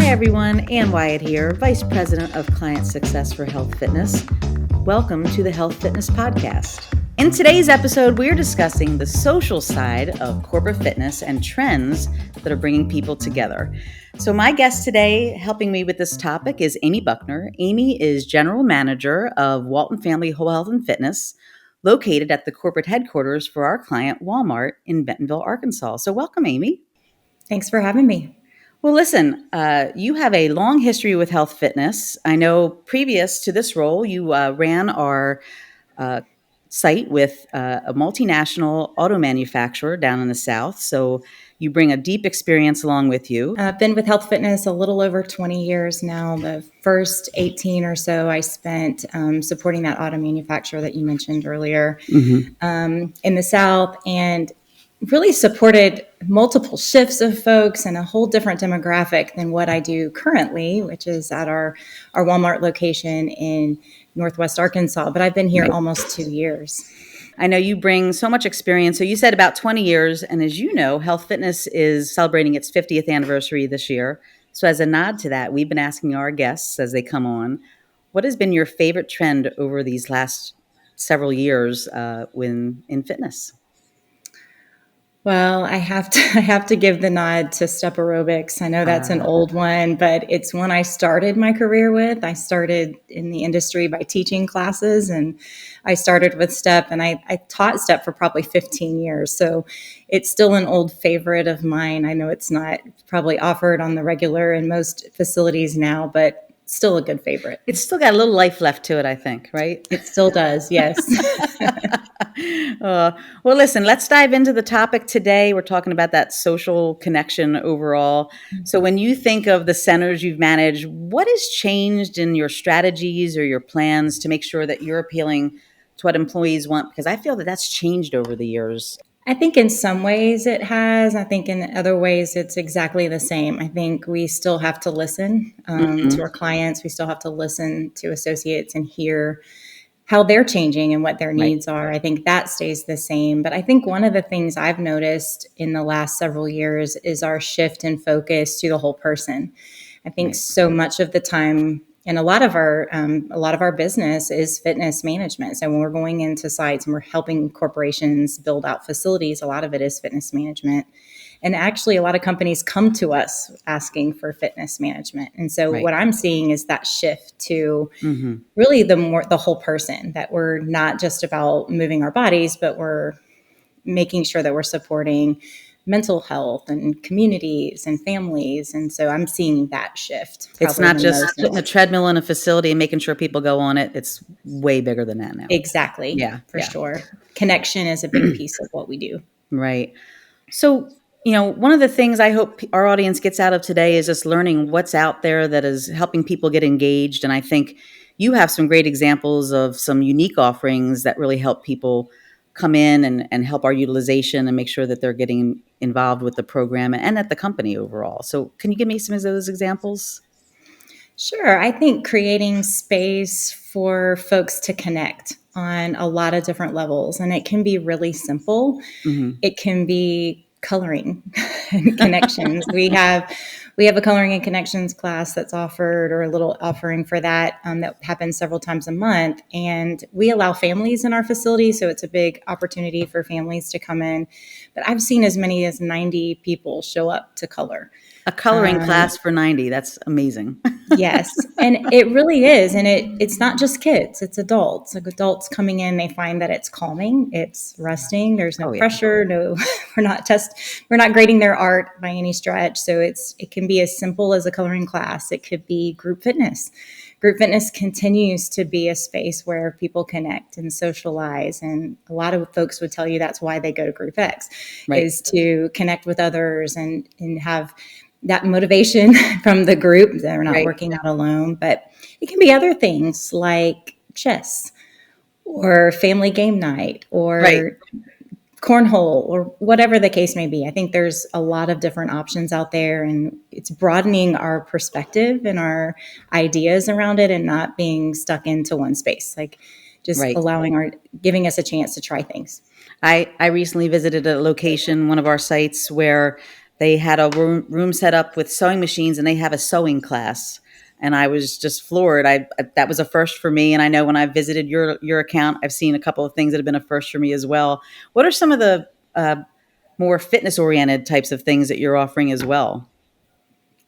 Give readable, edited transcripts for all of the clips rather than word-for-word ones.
everyone, Ann Wyatt here, Vice President of Client Success for HealthFitness. Welcome to the HealthFitness Podcast. In today's episode, we're discussing the social side of corporate fitness and trends that are bringing people together. So my guest today helping me with this topic is Amy Buckner. Amy is General Manager of Walton Family Whole Health and Fitness, located at the corporate headquarters for our client, Walmart, in Bentonville, Arkansas. So welcome, Amy. Thanks for having me. Well, listen, you have a long history with HealthFitness. I know previous to this role, you ran our site with a multinational auto manufacturer down in the South. So you bring a deep experience along with you. I've been with HealthFitness a little over 20 years now. The first 18 or so I spent supporting that auto manufacturer that you mentioned earlier in the South, and really supported multiple shifts of folks and a whole different demographic than what I do currently, which is at our Walmart location in Northwest Arkansas. But I've been here almost 2 years. I know you bring so much experience. So you said about 20 years. And as you know, HealthFitness is celebrating its 50th anniversary this year. So as a nod to that, we've been asking our guests as they come on, what has been your favorite trend over these last several years in fitness? Well, I have to give the nod to step aerobics. I know that's an old one, but it's one I started my career with. I started in the industry by teaching classes, and I started with step, and I taught step for probably 15 years. So it's still an old favorite of mine. I know it's not probably offered on the regular in most facilities now, but still a good favorite. It's still got a little life left to it, I think, right? It still does, yes. Well, listen, let's dive into the topic today. We're talking about that social connection overall. So when you think of the centers you've managed, what has changed in your strategies or your plans to make sure that you're appealing to what employees want? Because I feel that that's changed over the years. I think in some ways it has. I think in other ways it's exactly the same. I think we still have to listen to our clients. We still have to listen to associates and hear how they're changing and what their needs are. I think that stays the same. But I think one of the things I've noticed in the last several years is our shift in focus to the whole person. I think so much of the time, and a lot of our business is fitness management. So when we're going into sites and we're helping corporations build out facilities, a lot of it is fitness management. And actually, a lot of companies come to us asking for fitness management. And so what I'm seeing is that shift to really the whole person, that we're not just about moving our bodies, but we're making sure that we're supporting mental health and communities and families. And so I'm seeing that shift. It's not just putting a treadmill in a facility and making sure people go on it. It's way bigger than that now. Exactly. Yeah, for sure. Connection is a big piece of what we do. Right. So, one of the things I hope our audience gets out of today is just learning what's out there that is helping people get engaged. And I think you have some great examples of some unique offerings that really help people come in and help our utilization and make sure that they're getting involved with the program and at the company overall. So can you give me some of those examples? Sure. I think creating space for folks to connect on a lot of different levels, and it can be really simple. It can be coloring and connections. We have a coloring and connections class that's offered, or a little offering for that that happens several times a month. And we allow families in our facility, so it's a big opportunity for families to come in. But I've seen as many as 90 people show up to color. A coloring class for 90. That's amazing. Yes. And it really is. And it's not just kids, it's adults. Like adults coming in, they find that it's calming, it's resting. There's no pressure. No, we're not grading their art by any stretch. So it can be as simple as a coloring class. It could be group fitness. Group fitness continues to be a space where people connect and socialize. And a lot of folks would tell you that's why they go to Group X, is to connect with others and have that motivation from the group. They're not working out alone, but it can be other things like chess or family game night or cornhole or whatever the case may be. I think there's a lot of different options out there, and it's broadening our perspective and our ideas around it and not being stuck into one space, like just giving us a chance to try things. I recently visited a location, one of our sites, where they had a room set up with sewing machines, and they have a sewing class. And I was just floored. That was a first for me. And I know when I visited your account, I've seen a couple of things that have been a first for me as well. What are some of the more fitness oriented types of things that you're offering as well?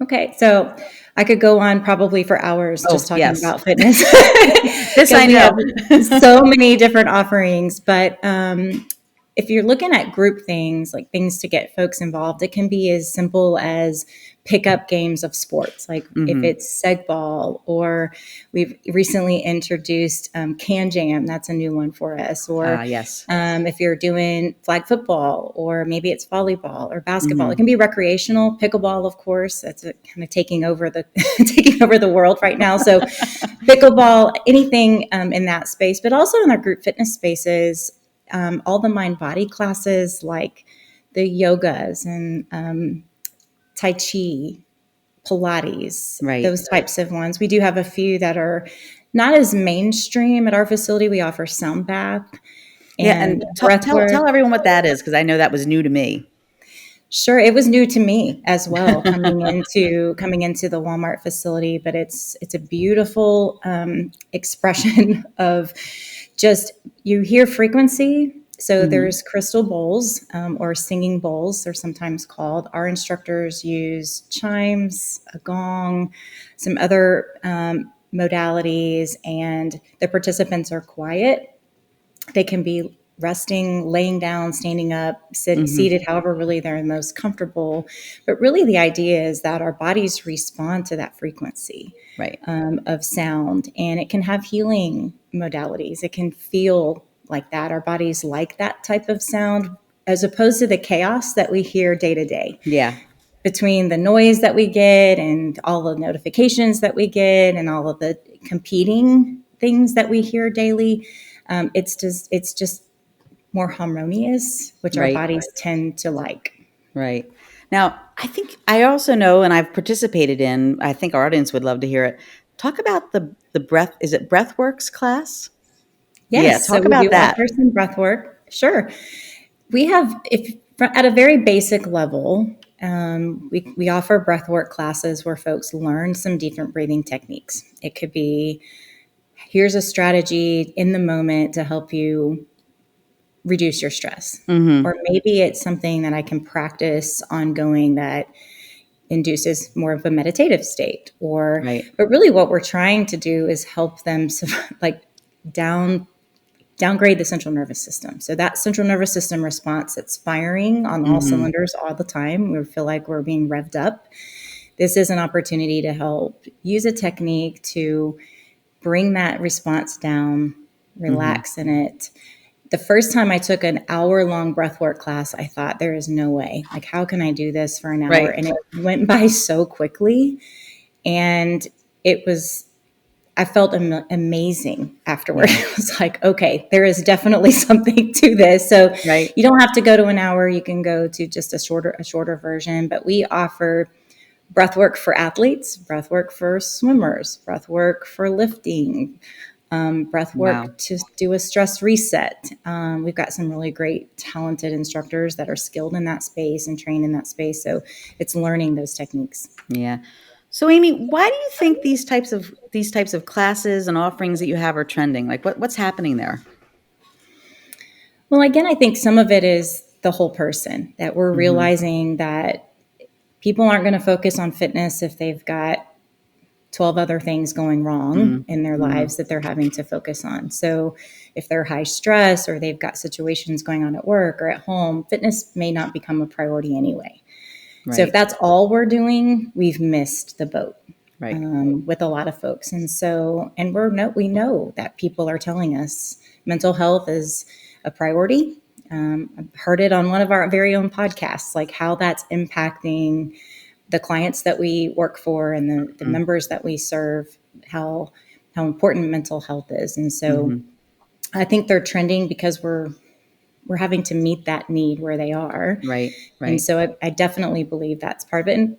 Okay, so I could go on probably for hours just Oh, talking yes. about fitness This because I we have know. so many different offerings. But if you're looking at group things, like things to get folks involved, it can be as simple as pick up games of sports, like if Hmm. it's seg ball, or we've recently introduced can jam. That's a new one for us. Or Yes. if you're doing flag football, or maybe it's volleyball or basketball, it Hmm. can be recreational. Pickleball, of course, that's kind of taking over the taking over the world right now. So pickleball, anything in that space, but also in our group fitness spaces, all the mind body classes like the yogas and Tai Chi, Pilates, Right. those types of ones. We do have a few that are not as mainstream at our facility. We offer sound bath Yeah. and And breath work. tell everyone what that is, because I know that was new to me. Sure, it was new to me as well coming into the Walmart facility, but it's a beautiful expression of just you hear frequency. So Hmm. there's crystal bowls or singing bowls, they're sometimes called. Our instructors use chimes, a gong, some other modalities, and the participants are quiet. They can be resting, laying down, standing up, Hmm. seated, however, really they're most comfortable. But really, the idea is that our bodies respond to that frequency Right. of sound, and it can have healing modalities. It can feel like that. Our bodies like that type of sound as opposed to the chaos that we hear day to day Yeah. between the noise that we get and all the notifications that we get and all of the competing things that we hear daily. It's just more harmonious, which our Right. bodies tend to like. Right. Now, I think I also know, and I've participated in, I think our audience would love to hear it. Talk about the breath. Is it Breathworks class? Yeah. Yes, so Talk we do about that. offer some breath work. Sure. We have, if at a very basic level, we offer breath work classes where folks learn some different breathing techniques. It could be here's a strategy in the moment to help you reduce your stress. Or Hmm. maybe it's something that I can practice ongoing that induces more of a meditative state. Or, Right. but really what we're trying to do is help them like down downgrade the central nervous system. So that central nervous system response that's firing on all Hmm. cylinders all the time, we feel like we're being revved up. This is an opportunity to help use a technique to bring that response down, Hmm. relax in it. The first time I took an hour-long breathwork class, I thought there is no way. Like, how can I do this for an hour? Right. And it went by so quickly. And it was I felt amazing afterward. Yeah. It was like, okay, there is definitely something to this. So Right. you don't have to go to an hour. You can go to just a shorter version. But we offer breath work for athletes, breath work for swimmers, breath work for lifting, breath Wow. work to do a stress reset. We've got some really great, talented instructors that are skilled in that space and trained in that space. So it's learning those techniques. Yeah. So, Amy, why do you think these types of classes and offerings that you have are trending? Like, what's happening there? Well, again, I think some of it is the whole person that we're Hmm. realizing that people aren't going to focus on fitness if they've got 12 other things going wrong in their Hmm. lives that they're having to focus on. So if they're high stress or they've got situations going on at work or at home, fitness may not become a priority anyway. So if Right. that's all we're doing, we've missed the boat Right. with a lot of folks. And so, and we know that people are telling us mental health is a priority. I've heard it on one of our very own podcasts, like how that's impacting the clients that we work for and the members that we serve, how important mental health is. And so Hmm. I think they're trending because we're having to meet that need where they are. Right. And Right. so I definitely believe that's part of it. And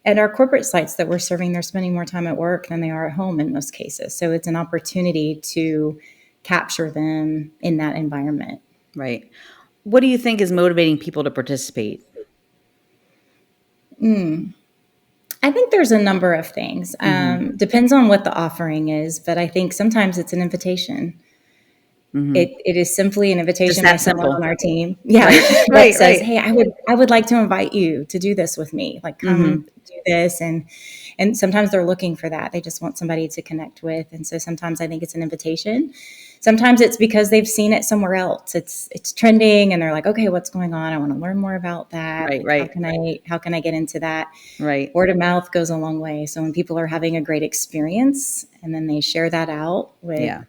at our corporate sites that we're serving, they're spending more time at work than they are at home in most cases. So it's an opportunity to capture them in that environment. Right. What do you think is motivating people to participate? I think there's a number of things. Mm-hmm. Depends on what the offering is, but I think sometimes it's an invitation. Mm-hmm. It is simply an Just invitation by that someone simple. on our team, yeah, Right. that Right. says, Right. "Hey, I would like to invite you to do this with me. Like, come Mm-hmm. do this." And sometimes they're looking for that. They just want somebody to connect with. And so sometimes I think it's an invitation. Sometimes it's because they've seen it somewhere else. It's trending, and they're like, "Okay, what's going on? I want to learn more about that. Right. Like, Right. how can I get into that?" Right. Word of mouth goes a long way. So when people are having a great experience and then they share that out with Yeah.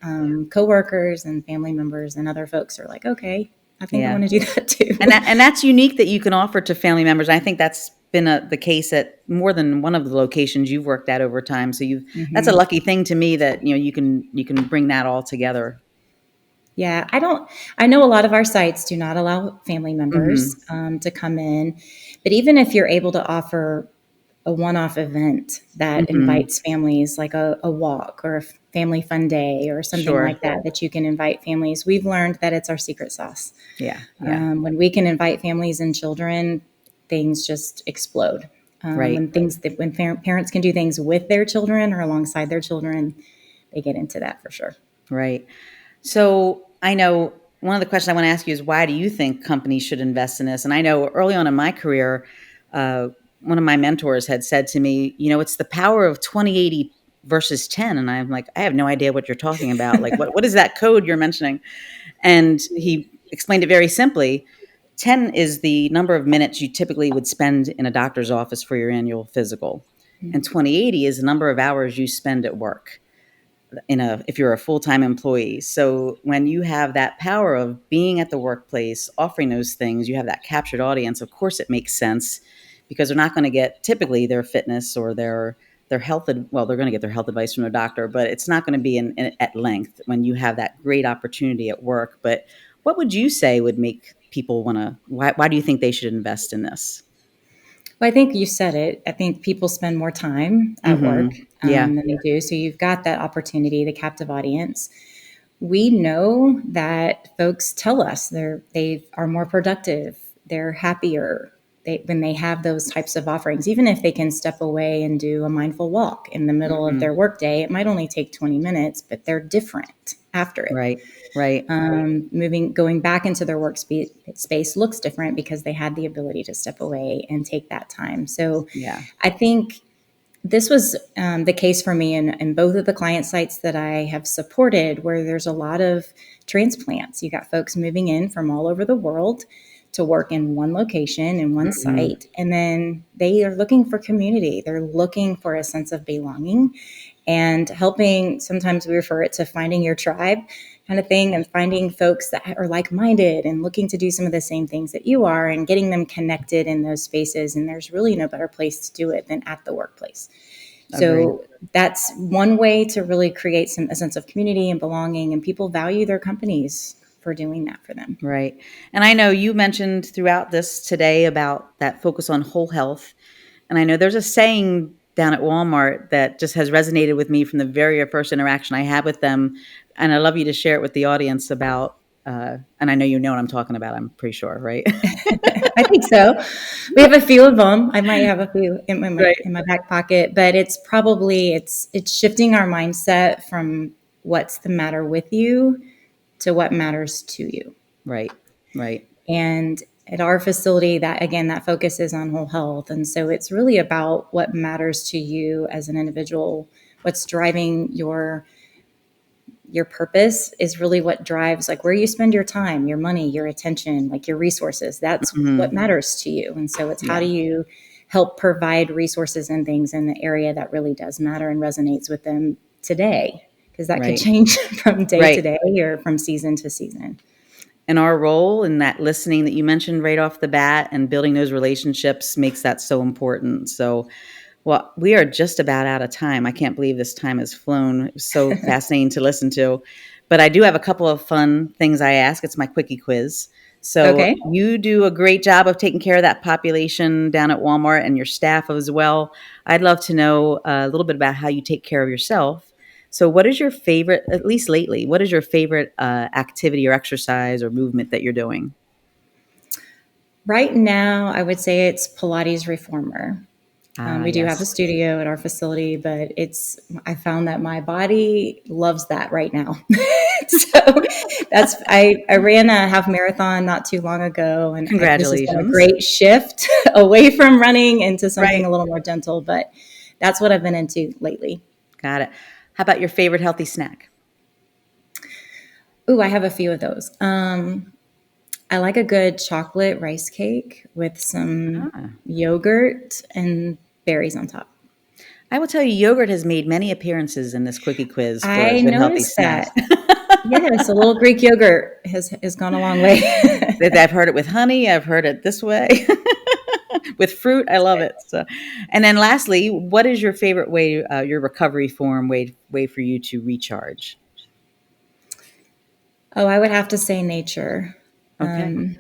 coworkers and family members, and other folks are like, okay, I think I Yeah. want to do that too. And that's unique that you can offer to family members. I think that's been the case at more than one of the locations you've worked at over time. So that's a Hmm. lucky thing to me that you can bring that all together. Yeah, I know a lot of our sites do not allow family members Mm-hmm. to come in, but even if you're able to offer a one-off event that Mm-hmm. invites families, like a walk or a family fun day or something Sure. like that, that you can invite families, we've learned that it's our secret sauce. Yeah. Yeah. When we can invite families and children, things just explode. Right. When parents can do things with their children or alongside their children, they get into that for sure. Right. So I know one of the questions I want to ask you is why do you think companies should invest in this? And I know early on in my career, uh, one of my mentors had said to me, it's the power of 20/80 versus 10. And I'm like, I have no idea what you're talking about. Like, what is that code you're mentioning? And he explained it very simply. 10 is the number of minutes you typically would spend in a doctor's office for your annual physical. And 20/80 is the number of hours you spend at work if you're a full-time employee. So when you have that power of being at the workplace, offering those things, you have that captured audience. Of course, it makes sense because they're not going to get typically their fitness or their health. Well, they're going to get their health advice from their doctor, but it's not going to be at length when you have that great opportunity at work. But what would you say would make people want to? Why do you think they should invest in this? Well, I think you said it. I think people spend more time at work Mm-hmm. Yeah. than they do. So you've got that opportunity, the captive audience. We know that folks tell us they are more productive, they're happier when they have those types of offerings. Even if they can step away and do a mindful walk in the middle of Mm-hmm. their workday, it might only take 20 minutes, but they're different after it. Right. Right. Going back into their workspace looks different because they had the ability to step away and take that time. So Yeah. I think this was the case for me in both of the client sites that I have supported, where there's a lot of transplants. You got folks moving in from all over the world to work in one location, in one Mm-hmm. site, and then they are looking for community. They're looking for a sense of belonging and helping. Sometimes we refer it to finding your tribe kind of thing, and finding folks that are like-minded and looking to do some of the same things that you are and getting them connected in those spaces. And there's really no better place to do it than at the workplace. Agree. So that's one way to really create a sense of community and belonging, and people value their companies for doing that for them. Right. And I know you mentioned throughout this today about that focus on whole health. And I know there's a saying down at Walmart that just has resonated with me from the very first interaction I had with them. And I'd love you to share it with the audience about, and I know you know what I'm talking about, I'm pretty sure, right? I think so. We have a few of them. I might have a few Right. in my back pocket, but it's shifting our mindset from what's the matter with you to what matters to you. Right. Right. And at our facility, that focus is on whole health. And so it's really about what matters to you as an individual, what's driving your purpose is really what drives like where you spend your time, your money, your attention, like your resources. That's what Hmm. matters to you. And so it's how Yeah. do you help provide resources and things in the area that really does matter and resonates with them today, because that could Right. change from day to Right. day or from season to season. And our role in that listening that you mentioned right off the bat and building those relationships makes that so important. So, well, we are just about out of time. I can't believe this time has flown. It was so fascinating to listen to. But I do have a couple of fun things I ask. It's my quickie quiz. So Okay. you do a great job of taking care of that population down at Walmart and your staff as well. I'd love to know a little bit about how you take care of yourself. So what is your favorite, at least lately, what is your favorite activity or exercise or movement that you're doing? Right now, I would say it's Pilates Reformer. We do have a Yes. studio at our facility, but I found that my body loves that right now. So I ran a half marathon not too long ago, and this has been a Congratulations. great shift away from running into something Right. a little more gentle, but that's what I've been into lately. Got it. How about your favorite healthy snack? Ooh, I have a few of those. I like a good chocolate rice cake with some Ah. yogurt and berries on top. I will tell you, yogurt has made many appearances in this quickie quiz for I good healthy noticed snacks. that. Yes, a little Greek yogurt has gone a long way. I've heard it with honey. I've heard it this way. With fruit, I love it. So, and then lastly, what is your favorite way, your recovery way for you to recharge? Oh, I would have to say nature. Okay.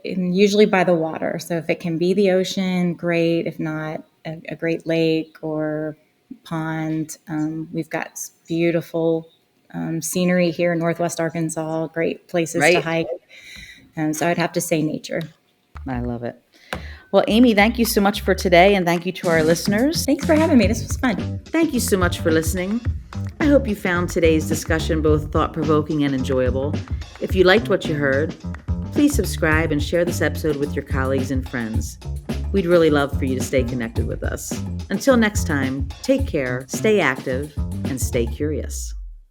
Usually by the water. So if it can be the ocean, great. If not, a great lake or pond. We've got beautiful scenery here in Northwest Arkansas, great places to Right. hike. So I'd have to say nature. I love it. Well, Amy, thank you so much for today, and thank you to our listeners. Thanks for having me. This was fun. Thank you so much for listening. I hope you found today's discussion both thought-provoking and enjoyable. If you liked what you heard, please subscribe and share this episode with your colleagues and friends. We'd really love for you to stay connected with us. Until next time, take care, stay active, and stay curious.